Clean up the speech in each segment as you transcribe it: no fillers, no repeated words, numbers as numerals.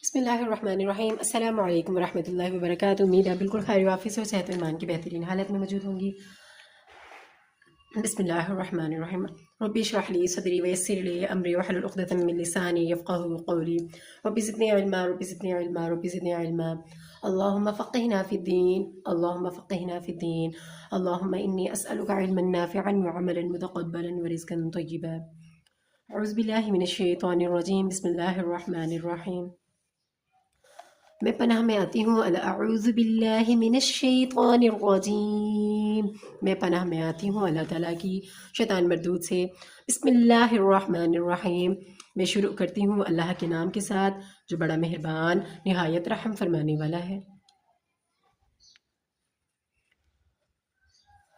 بسم اللہ الرحمن الرحیم۔ السلام علیکم ورحمۃ اللہ وبرکاتہ۔ امید ہے بالکل خیر وافی سے اور صحت و ایمان کی بہترین حالت میں موجود ہوں گی۔ بسم اللہ الرحمن الرحیم۔ رب اشرح لی صدری ویسر لی امری واحلل عقدۃ من لسانی یفقهوا قولی۔ رب زدنی علما رب زدنی علما رب زدنی علما۔ اللهم فقهنا في الدين اللهم فقهنا في الدين اللهم إني أسألك علما نافعا وعملا متقبلا ورزقا طيبا۔ اعوذ باللہ من الشیطان الرجیم۔ بسم اللہ الرحمن الرحیم۔ میں پناہ میں آتی ہوں اعوذ باللہ من الشیطان الرجیم، میں پناہ میں آتی ہوں اللہ تعالیٰ کی شیطان مردود سے۔ بسم اللہ الرحمن الرحیم، میں شروع کرتی ہوں اللہ کے نام کے ساتھ جو بڑا مہربان نہایت رحم فرمانے والا ہے۔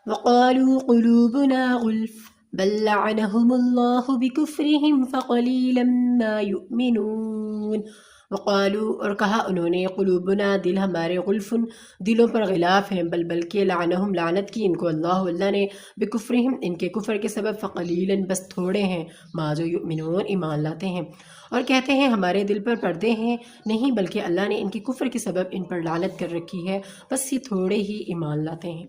وقالوا قلوبنا غلف بل لعنهم اللہ بکفرہم فقلیلا ما یؤمنون۔ وقالو، اور کہا انہوں نے، قلوبنا، دل ہمارے، غلفن، دلوں پر غلاف ہیں، بلکہ لعنہم، لعنت کی ان کو اللہ نے، بکفرہم، ان کے کفر کے سبب، فقلیلا، بس تھوڑے ہیں، ما جو یؤمنون، ایمان لاتے ہیں، اور کہتے ہیں ہمارے دل پر پردے ہیں، نہیں بلکہ اللہ نے ان کے کفر کے سبب ان پر لعنت کر رکھی ہے، بس یہ تھوڑے ہی ایمان لاتے ہیں۔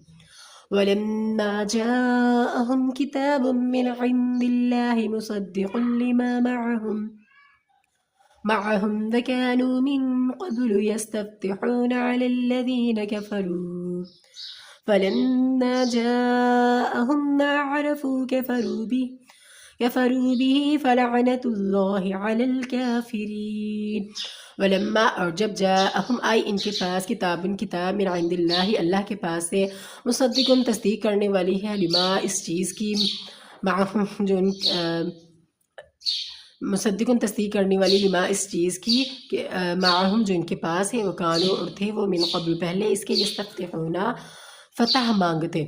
وَلَمَّا جَاءَهُمْ كِتَابٌ مِّنْ عِندِ اللَّهِ مُصَدِّقٌ لِمَا مَعَهُمْ وكانوا من قبل يستفتحون على الذين كفروا فلما جاءهم ما عرفوا كفروا به فلعنة الله على الكافرين۔ ولما، اور جب جاءہم، آئی ان کے پاس، کتاب من عند اللہ، اللہ کے پاس سے، مصدقن، تصدیق کرنے والی ہے، لما، اس چیز کی، معہم، جو مصدقن، تصدیق کرنے والی، لما، اس چیز کی، معہم، جو ان کے پاس ہے، وکانو، اور تھے وہ، من قبل، پہلے اس کے، یستفتحون، فتح مانگتے،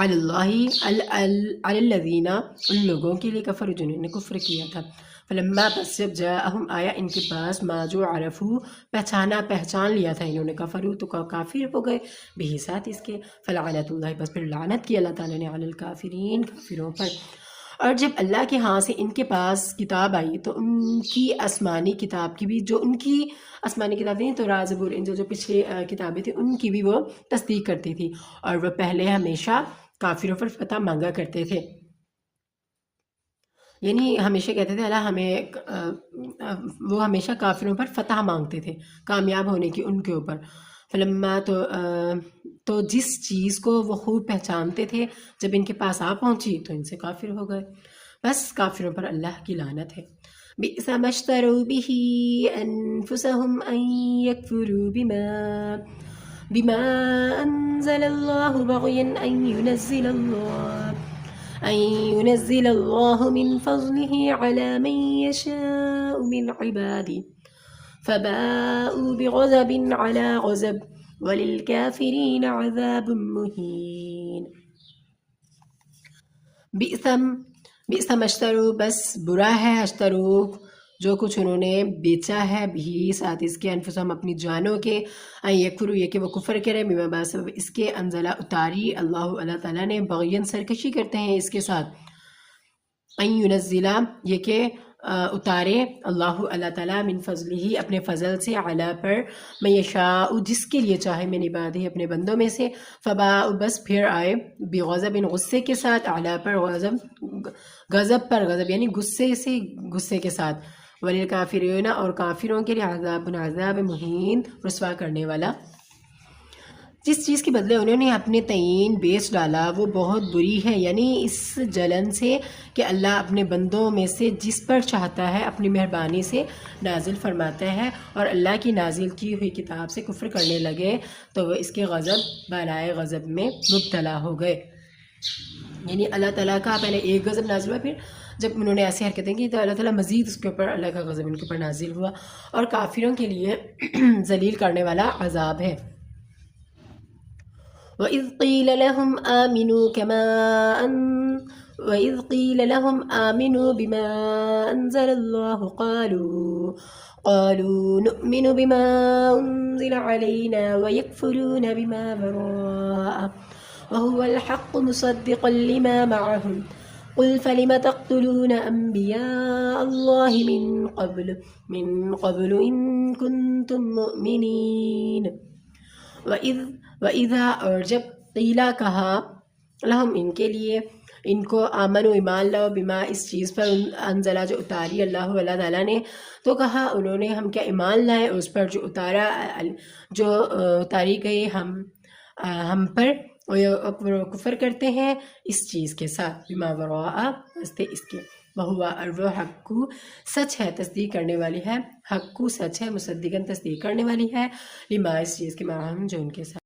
علی اللہ، علی الذین، ان لوگوں کے لیے، کفر، جنہوں نے کفر کیا تھا، فلما، پس جب جاءہم، آیا ان کے پاس، ما جو عرفو، پہچان لیا تھا انہوں نے، کفرو، تو کافر ہو گئے، بھی ساتھ اس کے، فلعنت اللہ، بس پھر لعنت کی اللہ تعالیٰ نے، علی الکافرین، کافروں پر۔ اور جب اللہ کے ہاں سے ان کے پاس کتاب آئی تو ان کی آسمانی کتاب کی بھی، جو ان کی آسمانی کتاب تھی، تو زبور، جو پچھلی کتابیں تھیں ان کی بھی وہ تصدیق کرتی تھی، اور وہ پہلے ہمیشہ کافروں پر فتح مانگا کرتے تھے، یعنی ہمیشہ کہتے تھے اللہ ہمیں، وہ ہمیشہ کافروں پر فتح مانگتے تھے، کامیاب ہونے کی ان کے اوپر۔ فلما، تو جس چیز کو وہ خوب پہچانتے تھے، جب ان کے پاس آ پہنچی تو ان سے کافر ہو گئے، بس کافروں پر اللہ کی لعنت ہے۔ بئس ما اشتروا به انفسهم ان يكفروا بما انزل الله بغيا ان ينزل الله من فضله على من يشاء من عباده فباءوا بغضب على غضب وللكافرين عذاب مهين۔ بئس ما اشتروا، بس برا ہے، اشتروا، جو کچھ انہوں نے بیچا ہے، بھی، ساتھ اس کے، انفسہم، اپنی جانوں کے، ان یکفروا، یہ کہ وہ کفر کرے، بما، بسبب اس کے، انزلہ، اتاری، اللہ تعالیٰ نے، بغین، سرکشی کرتے ہیں اس کے ساتھ، ان ینزلہ، یہ کہ اتارے، اللہ تعالیٰ، من فضلہ، اپنے فضل سے، علی، پر، من یشاء، جس کے لیے چاہے، من عبادہ، اپنے بندوں میں سے، فباء، بس پھر آئے، بغضب، غصے کے ساتھ، علی، پر، غضب پر، غضب یعنی غصے کے ساتھ، وللکافرین، اور کافروں کے لیے، عذاب مہین، رسوا کرنے والا۔ جس چیز کے بدلے انہوں نے اپنے تعین بیچ ڈالا وہ بہت بری ہے، یعنی اس جلن سے کہ اللہ اپنے بندوں میں سے جس پر چاہتا ہے اپنی مہربانی سے نازل فرماتا ہے، اور اللہ کی نازل کی ہوئی کتاب سے کفر کرنے لگے تو وہ اس کے غضب، بالائے غضب میں مبتلا ہو گئے، یعنی اللہ تعالیٰ کا پہلے ایک غضب نازل ہوا، پھر جب انہوں نے ایسی حرکتیں کی تو اللہ تعالیٰ مزید اس کے اوپر، اللہ کا غضب ان کے اوپر نازل ہوا، اور کافروں کے لیے ذلیل کرنے والا عذاب ہے۔ وَإِذْ قِيلَ لَهُمْ آمِنُوا بِمَا أَنزَلَ اللَّهُ قَالُوا نُؤْمِنُ بِمَا أُنزِلَ عَلَيْنَا وَيَكْفُرُونَ بِمَا وَرَاءَهُ وَهُوَ الْحَقُّ مُصَدِّقًا لِمَا مَعَهُمْ قل فلم تقتلون انبیاء اللہ من قبل ان کنتم مؤمنین وَإِذَا اور جب قیلا کہا لہم ان کے لیے ان کو آمن و ایمان لاؤ بما اس چیز پر انزلہ جو اتاری اللہ تعالیٰ نے، تو کہا انہوں نے ہم کیا ایمان لائیں اس پر جو اتاری گئی ہم پر، اور کفر کرتے ہیں اس چیز کے ساتھ بما وراء واسطے اس کے، وہوا اور وہ حق سچ ہے تصدیق کرنے والی ہے، حق سچ ہے مصدقاً تصدیق کرنے والی ہے، لما اس چیز کے معاہم جو ان کے ساتھ۔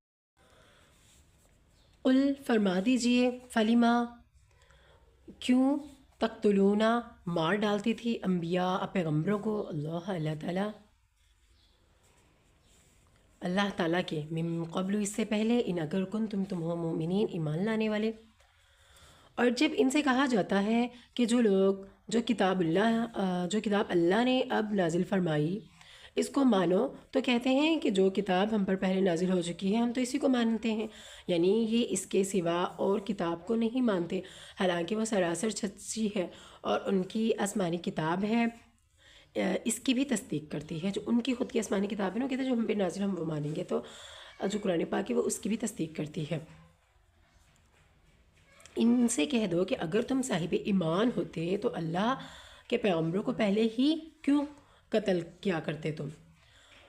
قل فرما دیجئے فلیما کیوں تقتلون مار ڈالتی تھی انبیاء پیغمبروں کو اللہ تعالیٰ کے من قبل اس سے پہلے ان اگر تم ہو مومنین ایمان لانے والے۔ اور جب ان سے کہا جاتا ہے کہ جو کتاب اللہ نے اب نازل فرمائی اس کو مانو، تو کہتے ہیں کہ جو کتاب ہم پر پہلے نازل ہو چکی ہے ہم تو اسی کو مانتے ہیں، یعنی یہ اس کے سوا اور کتاب کو نہیں مانتے، حالانکہ وہ سراسر سچی ہے اور ان کی آسمانی کتاب ہے اس کی بھی تصدیق کرتی ہے، جو ان کی خود کی آسمانی کتاب ہے نا، کہتے ہیں جو ہم پہ نازل ہم وہ مانیں گے، تو جو قرآن پاک ہے وہ اس کی بھی تصدیق کرتی ہے۔ ان سے کہہ دو کہ اگر تم صاحب ایمان ہوتے تو اللہ کے پیغمبروں کو پہلے ہی کیوں قتل کیا کرتے تم۔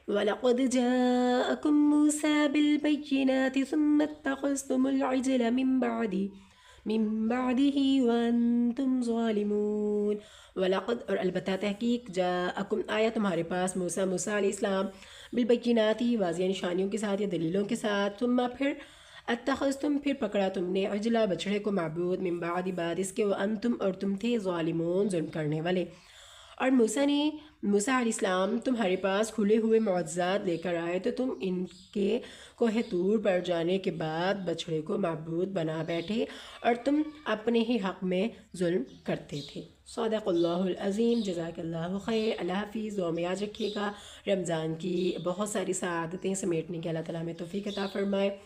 وَلَقَدْ جَاءَكُم مُوسَىٰ بِالْبَيِّنَاتِ ثُمَّ اتَّخَذْتُمُ الْعِجْلَ مِن بَعْدِهِ وَأَنْتُمْ ظَالِمُونَ۔ وَلَقَدْ اور البتہ تحقیق جاءکم آیا تمہارے پاس موسیٰ علیہ السلام بالبینات واضح نشانیوں کے ساتھ یا دلیلوں کے ساتھ، ثم پھر اتخذتم پھر پکڑا تم نے عجلا بچڑے کو معبود من بعد اس کے وانتم اور تم تھے ظالمون ظلم کرنے والے۔ اور موسیٰ علیہ السلام تمہارے پاس کھلے ہوئے معجزات لے کر آئے تو تم ان کے کوہ طور پر جانے کے بعد بچڑے کو معبود بنا بیٹھے اور تم اپنے ہی حق میں ظلم کرتے تھے۔ صدق اللہ العظیم، جزاک اللہ خیر۔ اللہ حافظ۔ دعا میں یاد رکھیے گا رمضان کی بہت ساری سعادتیں سمیٹنے کے اللہ تعالیٰ ہمیں توفیق عطا فرمائے۔